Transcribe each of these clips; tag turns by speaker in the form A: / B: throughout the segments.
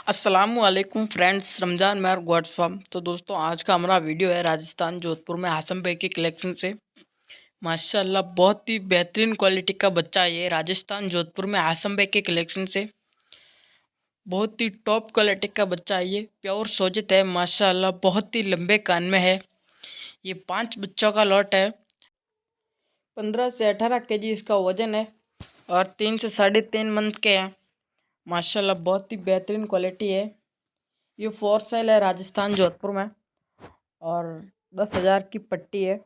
A: अस्सलामुअलैकुम फ्रेंड्स, रमज़ान मेहर व्हाट्सअप। तो दोस्तों, आज का हमारा वीडियो है राजस्थान जोधपुर में हासम भाई के कलेक्शन से। माशाल्लाह बहुत ही बेहतरीन क्वालिटी का बच्चा है ये राजस्थान जोधपुर में हासम भाई के कलेक्शन से। बहुत ही टॉप क्वालिटी का बच्चा है ये, प्योर सोजित है माशाल्लाह, बहुत ही लंबे कान में है। ये 5 बच्चों का लॉट है। 15 से 18 केजी इसका वजन है और 3 से 3.5 मंथ के हैं। माशाल्लाह बहुत ही बेहतरीन क्वालिटी है। ये फोर सेल है राजस्थान जोधपुर में और 10,000 की पट्टी है।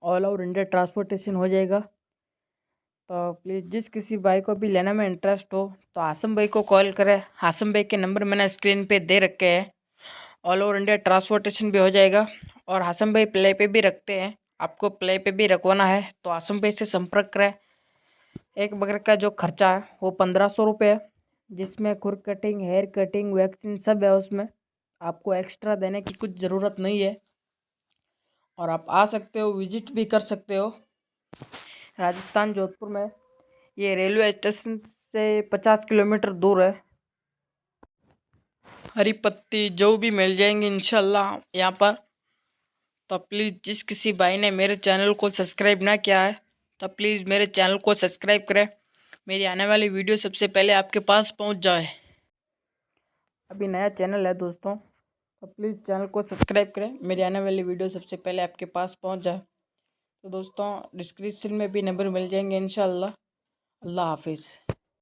A: ऑल ओवर इंडिया ट्रांसपोर्टेशन हो जाएगा। तो प्लीज़ जिस किसी भाई को भी लेने में इंटरेस्ट हो तो हासम भाई को कॉल करें। हासम भाई के नंबर मैंने स्क्रीन पे दे रखे हैं। ऑल ओवर इंडिया ट्रांसपोर्टेशन भी हो जाएगा और हासम भाई प्ले पे भी रखते हैं। आपको प्ले पे भी रखवाना है तो हासम भाई से संपर्क करें। एक बकरे का जो खर्चा है वो 1500 रुपये है, जिसमें खुर कटिंग, हेयर कटिंग, वैक्सीन सब है उसमें। आपको एक्स्ट्रा देने की कुछ ज़रूरत नहीं है और आप आ सकते हो, विजिट भी कर सकते हो राजस्थान जोधपुर में। ये रेलवे स्टेशन से 50 किलोमीटर दूर है। हरी पत्ती जो भी मिल जाएंगे इंशाल्लाह यहाँ पर। तो प्लीज़ जिस किसी भाई ने मेरे चैनल को सब्सक्राइब ना किया है तो प्लीज़ मेरे चैनल को सब्सक्राइब करें। मेरी आने वाली वीडियो सबसे पहले आपके पास पहुँच जाए। अभी नया चैनल है दोस्तों, तो प्लीज़ चैनल को सब्सक्राइब करें, मेरी आने वाली वीडियो सबसे पहले आपके पास पहुंच जाए। तो दोस्तों, डिस्क्रिप्शन में भी नंबर मिल जाएंगे इंशाल्लाह। अल्लाह हाफिज़।